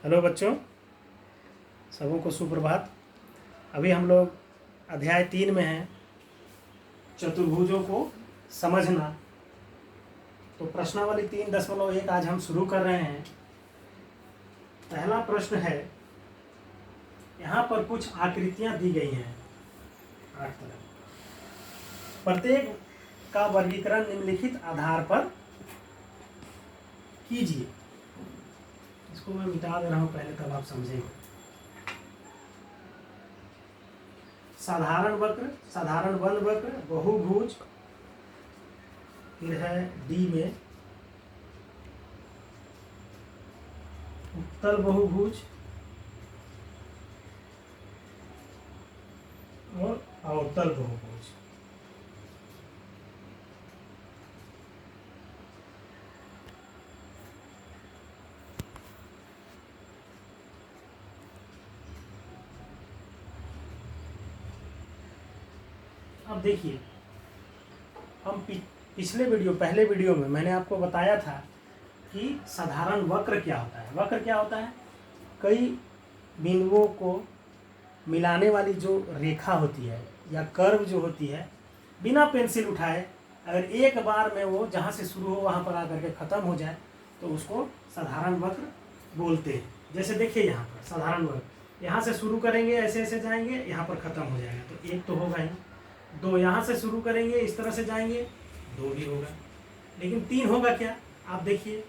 Hello बच्चों, सबों को सुप्रभात। अभी हम लोग अध्याय 3 में हैं, चतुर्भुजों को समझना। तो प्रश्नावली 3.1 आज हम शुरू कर रहे हैं। पहला प्रश्न है, यहाँ पर कुछ आकृतियाँ दी गई हैं 8 तरह। प्रत्येक का वर्गीकरण निम्नलिखित आधार पर कीजिए। इसको मैं मिटा दे रहा हूँ पहले, तब आप समझेंगे। साधारण वक्र, साधारण बंद वक्र, बहुभुज, फिर है डी में उत्तल बहुभुज और अवतल बहुभुज। अब देखिए, हम पिछले पहले वीडियो में मैंने आपको बताया था कि साधारण वक्र क्या होता है। वक्र क्या होता है? कई बिंदुओं को मिलाने वाली जो रेखा होती है या कर्व जो होती है, बिना पेंसिल उठाए अगर एक बार में वो जहाँ से शुरू हो वहाँ पर आकर के ख़त्म हो जाए तो उसको साधारण वक्र बोलते हैं। जैसे देखिए यहाँ पर साधारण वक्र, यहाँ से शुरू करेंगे, ऐसे ऐसे जाएंगे, यहाँ पर ख़त्म हो जाएगा, तो एक तो होगा ही। दो, यहाँ से शुरू करेंगे, इस तरह से जाएंगे, दो भी होगा। लेकिन 3 होगा क्या? आप देखिए,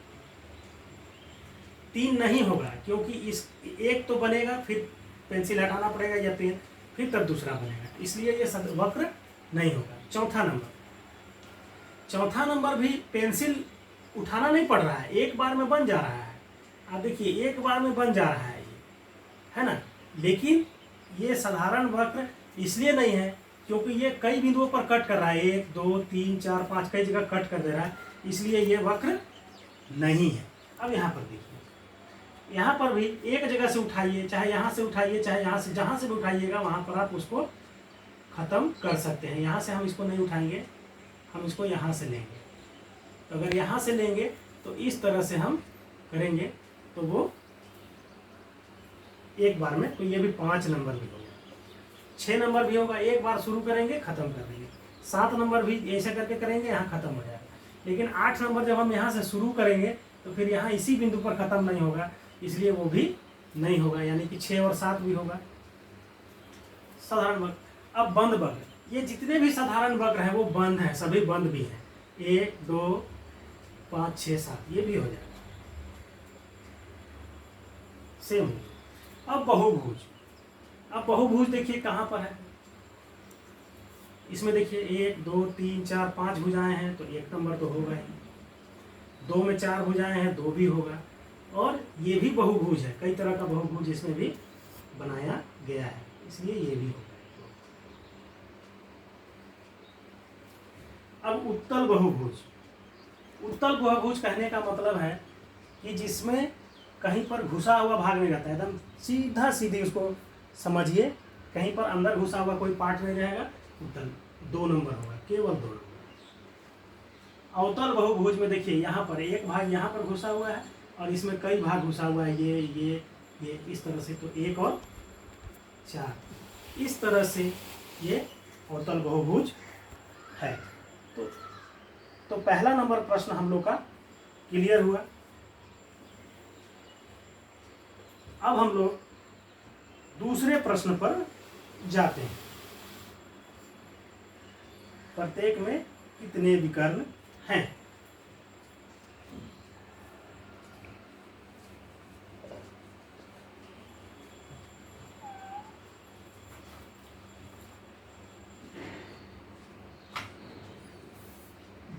3 नहीं होगा, क्योंकि इस एक तो बनेगा, फिर पेंसिल हटाना पड़ेगा या पेन, फिर तब दूसरा बनेगा, इसलिए ये वक्र नहीं होगा। चौथा नंबर भी पेंसिल उठाना नहीं पड़ रहा है, एक बार में बन जा रहा है। आप देखिए, एक बार में बन जा रहा है ये, है ना। लेकिन ये साधारण वक्र इसलिए नहीं है क्योंकि ये कई बिंदुओं पर कट कर रहा है, 1 2 3 4 5 कई जगह कट कर दे रहा है, इसलिए ये वक्र नहीं है। अब यहाँ पर देखिए, यहाँ पर भी एक जगह से उठाइए, चाहे यहाँ से उठाइए, चाहे यहाँ से, जहाँ से भी उठाइएगा वहाँ पर आप उसको ख़त्म कर सकते हैं। यहाँ से हम इसको नहीं उठाएंगे, हम इसको यहाँ से लेंगे। तो अगर यहाँ से लेंगे तो इस तरह से हम करेंगे तो वो एक बार में, तो ये भी 5 नंबर भी होगा, 6 नंबर भी होगा, एक बार शुरू करेंगे ख़त्म कर देंगे। 7 नंबर भी ऐसे करके करेंगे, यहाँ ख़त्म हो जाएगा। लेकिन 8 नंबर जब हम यहाँ से शुरू करेंगे तो फिर यहाँ इसी बिंदु पर ख़त्म नहीं होगा, इसलिए वो भी नहीं होगा, यानी कि 6 और 7 भी होगा साधारण वक्र। अब बंद वक्र, ये जितने भी साधारण वक्र हैं वो बंद हैं, सभी बंद भी हैं। 1 2 5 6 7 ये भी हो जाएगा सेम। अब बहुभुज, अब बहुभुज देखिए कहाँ पर है। इसमें देखिए 1 2 3 4 5 भुजाएं हैं, तो 1 नंबर तो होगा ही। 2 में 4 भुजाएं हैं, 2 भी होगा। और ये भी बहुभुज है, कई तरह का बहुभुज इसमें भी बनाया गया है, इसलिए ये भी होगा। अब उत्तल बहुभुज, उत्तल बहुभुज कहने का मतलब है कि जिसमें कहीं पर घुसा हुआ भाग नहीं रहता है, एकदम सीधा सीधी उसको समझिए, कहीं पर अंदर घुसा हुआ कोई पार्ट नहीं रहेगा। उत्तल 2 नंबर होगा, केवल 2 नंबर। अवतल बहुभुज में देखिए, यहाँ पर एक भाग यहाँ पर घुसा हुआ है और इसमें कई भाग घुसा हुआ है, ये इस तरह से, तो 1 और 4 इस तरह से ये अवतल बहुभुज है। तो पहला नंबर प्रश्न हम लोग का क्लियर हुआ। अब हम लोग दूसरे प्रश्न पर जाते हैं। प्रत्येक में कितने विकर्ण हैं?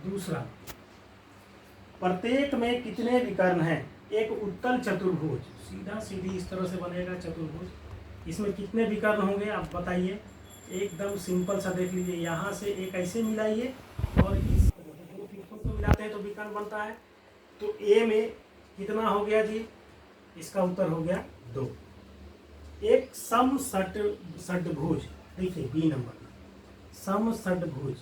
दूसरा, प्रत्येक में कितने विकर्ण हैं? एक उत्तल चतुर्भुज, सीधा सीधी इस तरह से बनेगा चतुर्भुज, इसमें कितने विकर्ण होंगे आप बताइए। एकदम सिंपल सा देख लीजिए, यहाँ से एक ऐसे मिलाइए और इस दो तीर्थों को मिलाते हैं तो विकर्ण बनता है। तो ए में कितना हो गया जी? इसका उत्तर हो गया 2। एक समषड्भुज, देखिए बी नंबर, समषड्भुज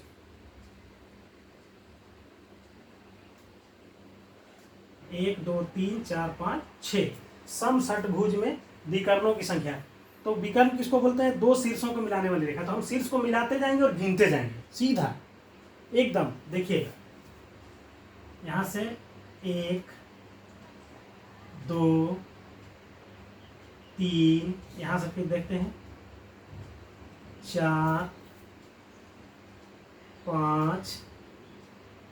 1 2 3 4 5 6 सम षटभुज में विकर्णों की संख्या। तो विकर्ण किसको बोलते हैं? दो शीर्षों को मिलाने वाली रेखा। तो हम शीर्ष को मिलाते जाएंगे और गिनते जाएंगे सीधा एकदम। देखिएगा यहाँ से 1 2 3, यहाँ से फिर देखते हैं 4 5,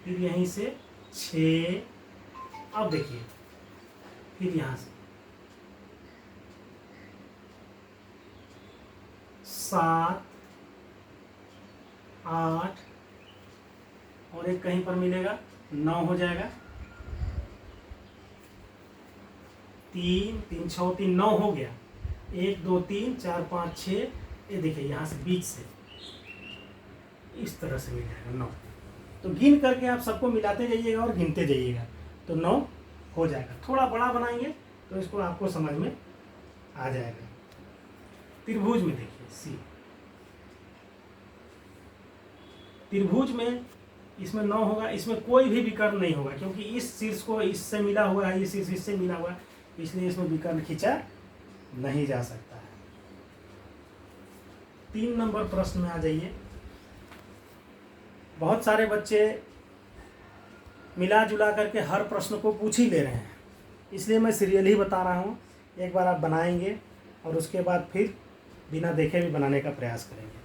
फिर यहीं से 6। अब देखिए फिर यहाँ से 7 8, और एक कहीं पर मिलेगा 9 हो जाएगा। 3 3 6 3 9 हो गया। 1 2 3 4 5 6, ये देखिए यहाँ से बीच से इस तरह से मिल जाएगा 9। तो गिन करके आप सबको मिलाते जाइएगा और गिनते जाइएगा तो 9 हो जाएगा। थोड़ा बड़ा बनाएंगे तो इसको आपको समझ में आ जाएगा। त्रिभुज में देखिए सी, त्रिभुज में इसमें 9 होगा। इसमें कोई भी विकर्ण नहीं होगा क्योंकि इस शीर्ष को इससे मिला हुआ है, इस शीर्ष इससे मिला हुआ है, इसलिए इसमें विकर्ण खींचा नहीं जा सकता है। 3 नंबर प्रश्न में आ जाइए। बहुत सारे बच्चे मिला जुला करके हर प्रश्न को पूछ ही ले रहे हैं, इसलिए मैं सीरियल ही बता रहा हूँ। एक बार आप बनाएंगे और उसके बाद फिर बिना देखे भी बनाने का प्रयास करेंगे।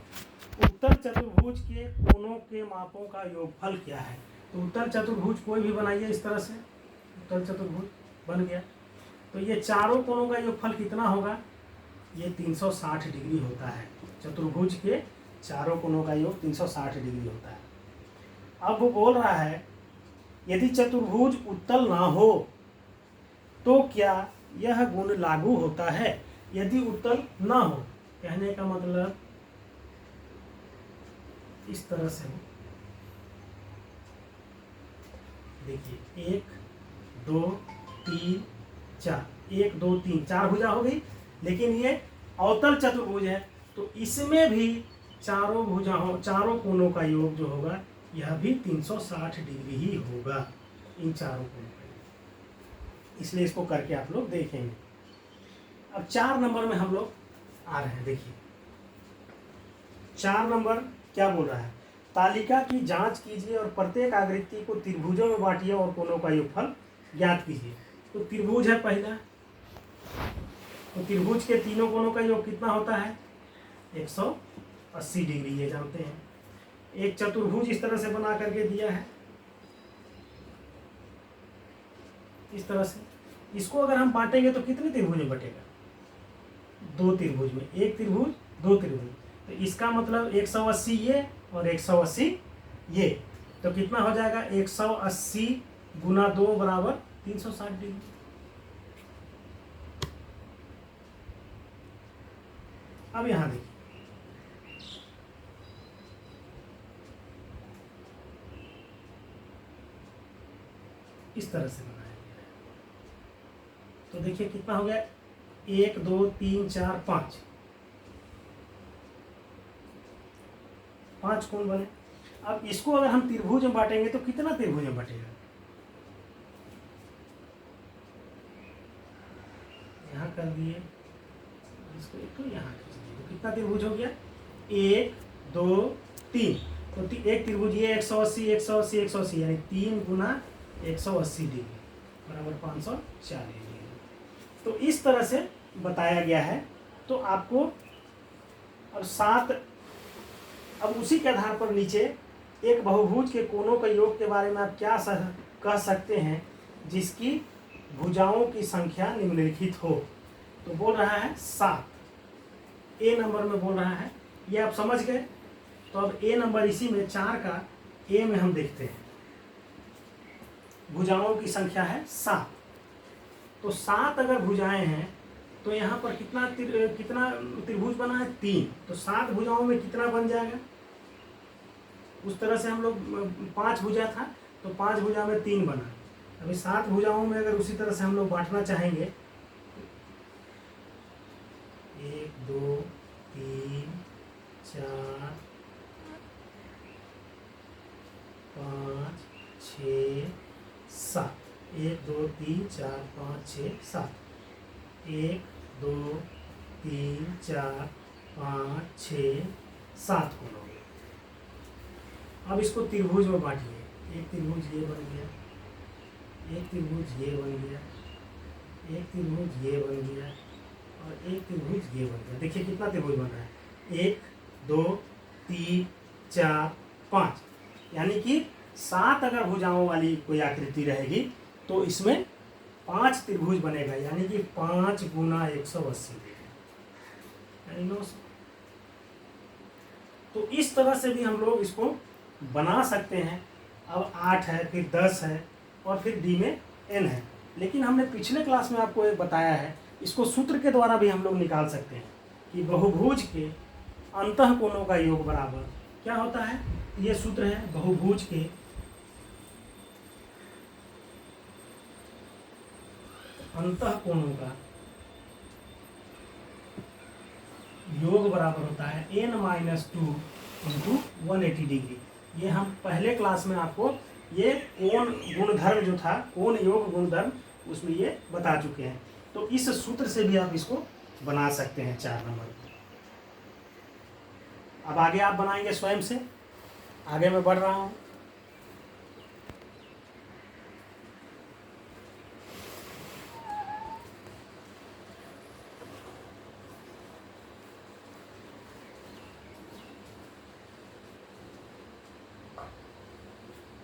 उत्तर चतुर्भुज के कोनों के मापों का योगफल क्या है? तो उत्तर चतुर्भुज कोई भी बनाइए इस तरह से, उत्तर चतुर्भुज बन गया। तो ये चारों कोनों का योगफल कितना होगा? ये 360 डिग्री होता है। चतुर्भुज के चारों कोनों का योग 360 डिग्री होता है। अब वो बोल रहा है यदि चतुर्भुज उत्तल ना हो तो क्या यह गुण लागू होता है? यदि उत्तल ना हो, कहने का मतलब इस तरह से हो। देखिए 1 2 3 4, 1 2 3 4 भुजा हो गई, लेकिन ये अवतल चतुर्भुज है तो इसमें भी चारों भुजाओं, चारों कोनों का योग जो होगा यह भी 360 डिग्री ही होगा, इन चारों कोनों का। इसलिए इसको करके आप लोग देखेंगे। अब 4 नंबर में हम लोग आ रहे हैं। देखिए 4 नंबर क्या बोल रहा है? तालिका की जांच कीजिए और प्रत्येक आकृति को त्रिभुजों में बांटिए और कोनों का योगफल ज्ञात कीजिए। तो त्रिभुज है पहला, तो त्रिभुज के तीनों कोनों का योग कितना होता है? 180 डिग्री, ये जानते हैं। एक चतुर्भुज इस तरह से बना करके दिया है, इस तरह से। इसको अगर हम बांटेंगे तो कितने त्रिभुज में बटेगा? 2 त्रिभुज में, एक त्रिभुज 2 त्रिभुज। तो इसका मतलब 180 ये और 180 ये, तो कितना हो जाएगा? 180 गुना 2 बराबर 360 डिग्री। अब यहां देखिए इस तरह से बनाया गया है। तो देखिए कितना हो गया? 1 2 3 4 5, 5 कोण बने। अब इसको अगर हम त्रिभुज में बांटेंगे तो कितना त्रिभुज में बटेगा? यहाँ कर दिए इसको, एक तो यहाँ खींच दिए, तो कितना त्रिभुज हो गया? 1 2 3। तो एक त्रिभुज ये 180 180 180, यानी 3 गुना 180 डिग्री बराबर 540 डिग्री। तो इस तरह से बताया गया है। तो आपको अब 7, अब उसी के आधार पर नीचे एक बहुभुज के कोनों के योग के बारे में आप क्या कह सकते हैं जिसकी भुजाओं की संख्या निम्नलिखित हो? तो बोल रहा है 7, ए नंबर में बोल रहा है। ये आप समझ गए। तो अब ए नंबर इसी में 4 का ए में हम देखते हैं। भुजाओं की संख्या है 7। तो 7 अगर भुजाएं हैं तो यहाँ पर कितना त्रिभुज बना है? 3। तो 7 भुजाओं में कितना बन जाएगा? उस तरह से हम लोग 5 भुजा था तो 5 भुजा में 3 बना। अभी 7 भुजाओं में अगर उसी तरह से हम लोग बांटना चाहेंगे, 1 2 3 4 5 6 7, 1 2 3 4 5 6 7। 1 2 3 4 5 6 7 कोण हो गए। अब इसको त्रिभुज में बांटिए। एक त्रिभुज ये बन गया, एक त्रिभुज ये बन गया, एक त्रिभुज ये बन गया और एक त्रिभुज ये बन गया। देखिए कितना त्रिभुज बन रहा है, 1 2 3 4 5, यानी कि 7 अगर भुजाओं वाली कोई आकृति रहेगी तो इसमें 5 त्रिभुज बनेगा, यानी कि 5 गुना 180 यानी 900। तो इस तरह से भी हम लोग इसको बना सकते हैं। अब 8 है, फिर 10 है और फिर डी में n है। लेकिन हमने पिछले क्लास में आपको एक बताया है, इसको सूत्र के द्वारा भी हम लोग निकाल सकते हैं कि बहुभुज के अंतःकोणों का योग बराबर क्या होता है। ये सूत्र है बहुभुज के अंतःकोणों का योग बराबर होता है n-2 इंटू 180 डिग्री। ये हम पहले क्लास में आपको ये कोण गुणधर्म जो था, कोण योग गुणधर्म, उसमें ये बता चुके हैं। तो इस सूत्र से भी आप इसको बना सकते हैं 4 नंबर। अब आगे आप बनाएंगे स्वयं से। आगे मैं बढ़ रहा हूँ।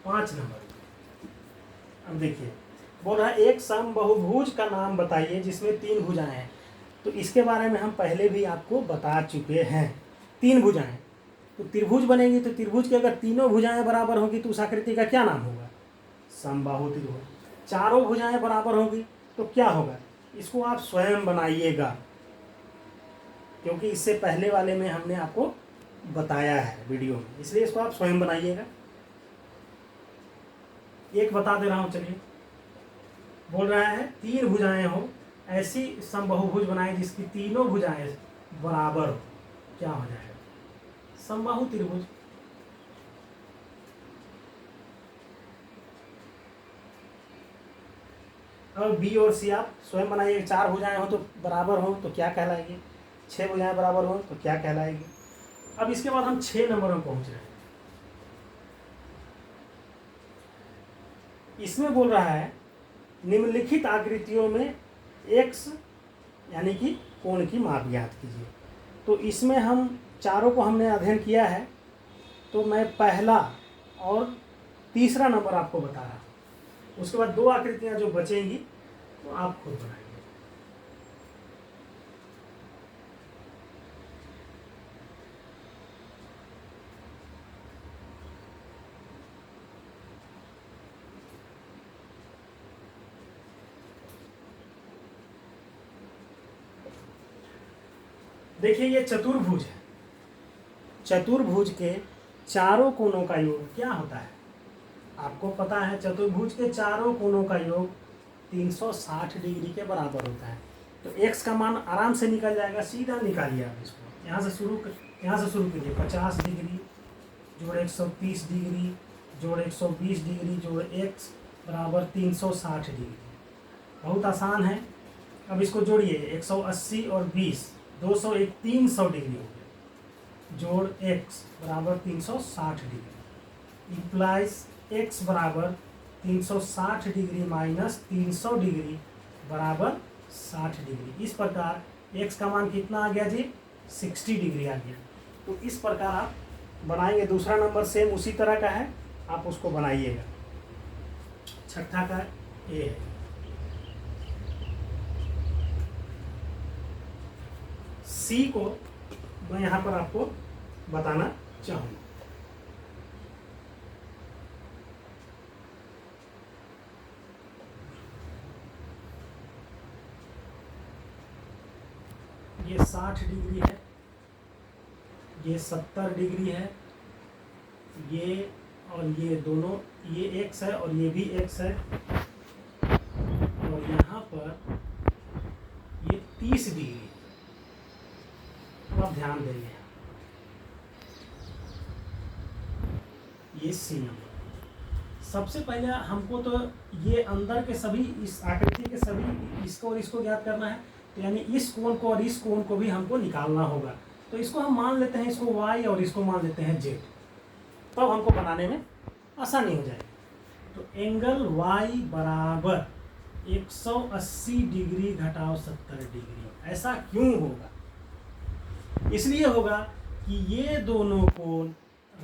पाँच नंबर। अब देखिए बोल रहा है एक समबाहुभुज का नाम बताइए जिसमें 3 भुजाएं हैं। तो इसके बारे में हम पहले भी आपको बता चुके हैं। 3 भुजाएं तो त्रिभुज बनेगी, तो त्रिभुज की अगर तीनों भुजाएं बराबर होगी तो उस आकृति का क्या नाम होगा, समबाहु त्रिभुज। चारों भुजाएं बराबर होगी तो क्या होगा, इसको आप स्वयं बनाइएगा, क्योंकि इससे पहले वाले में हमने आपको बताया है वीडियो में, इसलिए इसको आप स्वयं बनाइएगा। एक बता दे रहा हूँ, चलिए। बोल रहा है 3 भुजाएं हो, ऐसी समबाहुभुज बनाए जिसकी तीनों भुजाएं बराबर हो, क्या हो जाएगा, समबाहु त्रिभुज। अब बी और सी आप स्वयं बनाइए। 4 भुजाएं हो तो बराबर हो तो क्या कहलाएगी, 6 भुजाएं बराबर हो तो क्या कहलाएगी। अब इसके बाद हम 6 नंबर में पहुंच रहे हैं। इसमें बोल रहा है निम्नलिखित आकृतियों में x यानी कि कोण की माप ज्ञात कीजिए। तो इसमें हम चारों को हमने अध्ययन किया है, तो मैं पहला और तीसरा नंबर आपको बता रहा हूँ। उसके बाद 2 आकृतियाँ जो बचेंगी तो आप खुद बनाएंगे। देखिए ये चतुर्भुज है। चतुर्भुज के चारों कोणों का योग क्या होता है, आपको पता है। चतुर्भुज के चारों कोणों का योग 360 डिग्री के बराबर होता है। तो x का मान आराम से निकल जाएगा, सीधा निकालिए आप इसको। यहाँ से शुरू कीजिए। 50 डिग्री जोड़ 130 डिग्री जोड़ 120 डिग्री जोड़ x बराबर 360 डिग्री। बहुत आसान है। अब इसको जोड़िए, 180 और 20 201 300 डिग्री हो गया, जोड़ x बराबर 360 डिग्री इम्प्लाइज x बराबर 360 डिग्री माइनस 300 डिग्री बराबर 60 डिग्री। इस प्रकार x का मान कितना आ गया जी, 60 डिग्री आ गया। तो इस प्रकार आप बनाएंगे। दूसरा नंबर सेम उसी तरह का है, आप उसको बनाइएगा। छठा का ए है। सी को मैं यहाँ पर आपको बताना चाहूँगा। ये 60 डिग्री है, ये 70 डिग्री है, ये और ये दोनों, ये x है और ये भी x है, और यहाँ पर ये 30 डिग्री। अब ध्यान देंगे, ये सी नंबर। सबसे पहले हमको तो ये अंदर के सभी, इस आकृति के सभी, इसको और इसको ज्ञात करना है। तो यानी इस कोण को और इस कोण को भी हमको निकालना होगा। तो इसको हम मान लेते हैं इसको y और इसको मान लेते हैं z, तब हमको बनाने में आसानी हो जाएगी। तो एंगल y बराबर 180 डिग्री घटाव 70 डिग्री। ऐसा क्यों होगा? इसलिए होगा कि ये दोनों कोण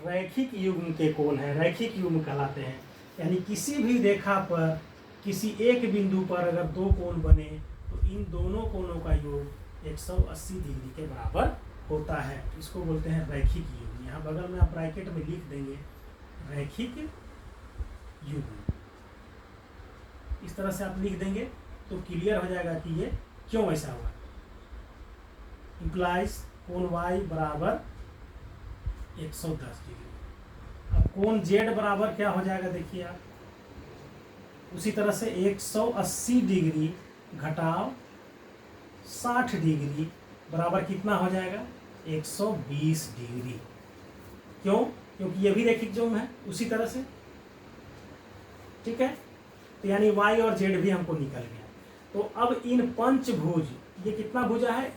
रैखिक युग्म के कोण हैं, रैखिक युग्म कहलाते हैं। यानी किसी भी रेखा पर किसी एक बिंदु पर अगर दो कोण बने तो इन दोनों कोणों का योग 180 डिग्री के बराबर होता है। इसको बोलते हैं रैखिक युग्म। यहाँ बगल में आप ब्रैकेट में लिख देंगे रैखिक युग्म। इस तरह से आप लिख देंगे तो क्लियर हो जाएगा कि ये क्यों ऐसा हुआ। इम्प्लाइज कोण y बराबर 110 डिग्री। अब कोण z बराबर क्या हो जाएगा देखिए आप, उसी तरह से 180 डिग्री घटाव 60 डिग्री बराबर कितना हो जाएगा 120 डिग्री। क्यों? क्योंकि ये भी रैखिक युग्म है उसी तरह से। ठीक है, तो यानी y और z भी हमको निकल गया। तो अब इन पंचभुज, ये कितना भुजा है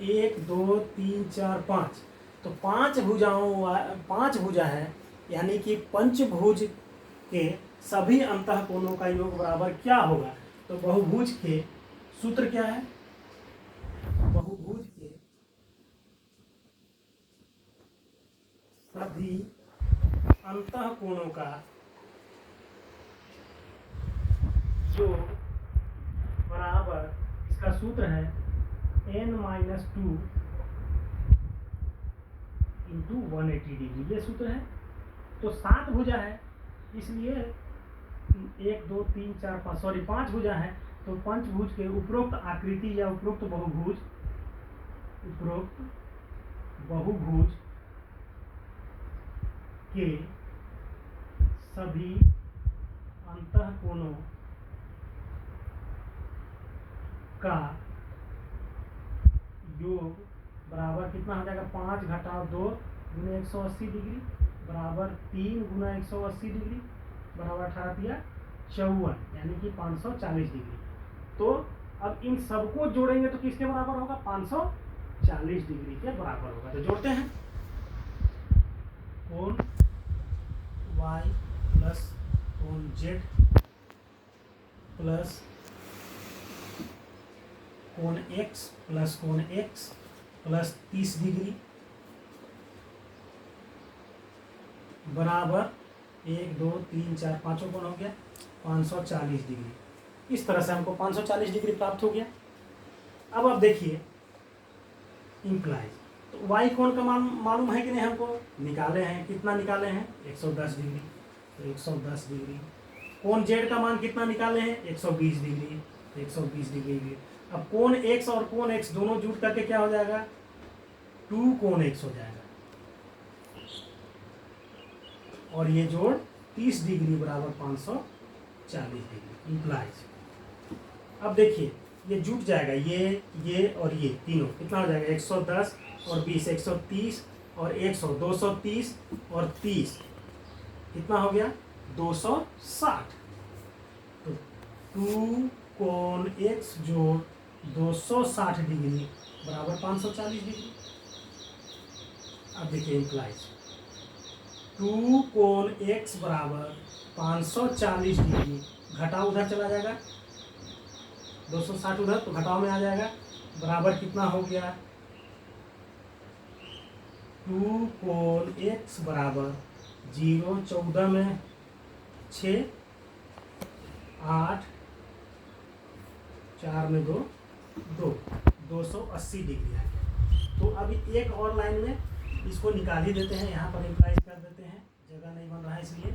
1 2 3 4 5, तो पांच भुजा है। यानी कि पंचभुज के सभी अंतःकोणों का योग बराबर क्या होगा? तो बहुभुज के सूत्र क्या है? बहुभुज के सभी अंतःकोणों का योग बराबर, इसका सूत्र है n-2 इंटू 180 डिग्री। ये सूत्र है। तो 7 भुजा है इसलिए 1 2 3 4 5 सॉरी 5 भुजा है। तो पंचभुज के उपरोक्त आकृति या उपरोक्त बहुभुज के सभी अंतःकोणों का योग बराबर कितना हो जाएगा 5 घटाव 2 गुना 180 डिग्री बराबर 3 गुना 180 डिग्री बराबर 18 दिया 54, यानी कि 540 डिग्री। तो अब इन सबको जोड़ेंगे तो किसके बराबर होगा 540 डिग्री के बराबर होगा। तो जोड़ते हैं कोण y प्लस कोण z प्लस कोण x प्लस कोण x प्लस 30 डिग्री बराबर 1 2 3 4 पाँचों कोण हो गया 540 डिग्री। इस तरह से हमको 540 डिग्री प्राप्त हो गया। अब आप देखिए इम्प्लाइज, तो y कोण का मालूम है कि नहीं? हमको निकाले हैं। कितना निकाले हैं 110 डिग्री। तो 110 डिग्री। कोण z का मान कितना निकाले हैं 120 डिग्री। तो 120 डिग्री। अब कोण x और कोण x दोनों जुट करके क्या हो जाएगा 2 कोण x हो जाएगा, और ये जोड़ 30 डिग्री बराबर 540 डिग्री इम्प्लाइज। अब देखिए ये जुट जाएगा, ये और ये तीनों कितना हो जाएगा 110 और 20 130 और 100 230 और 30 कितना हो गया 260। तो 2 कोण x जोड़ 260 डिग्री बराबर 540 डिग्री। अब देखिए इम्प्लाइज 2 कोण x बराबर 540 डिग्री, घटाव उधर चला जाएगा 260 उधर, तो घटाव में आ जाएगा बराबर कितना हो गया 2 कोण x बराबर 0 14 में 6 8 4 में 2 280 डिग्री आ गया। तो अभी एक और लाइन में इसको निकाल ही देते हैं, यहाँ पर इम्प्लाइज कर देते हैं, जगह नहीं बन रहा है इसलिए।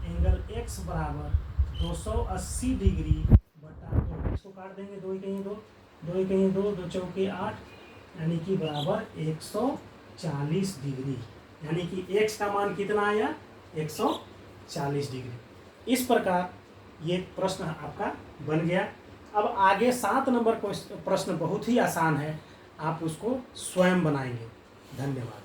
एंगल x बराबर 280 डिग्री बटा 2, इसको काट देंगे 2 कहीं 2 2 कहीं 2 2 चौके 8, यानी कि बराबर 140 डिग्री। यानी कि x का मान कितना आया 140 डिग्री। इस प्रकार ये प्रश्न आपका बन गया। अब आगे 7 नंबर प्रश्न बहुत ही आसान है, आप उसको स्वयं बनाएंगे। धन्यवाद।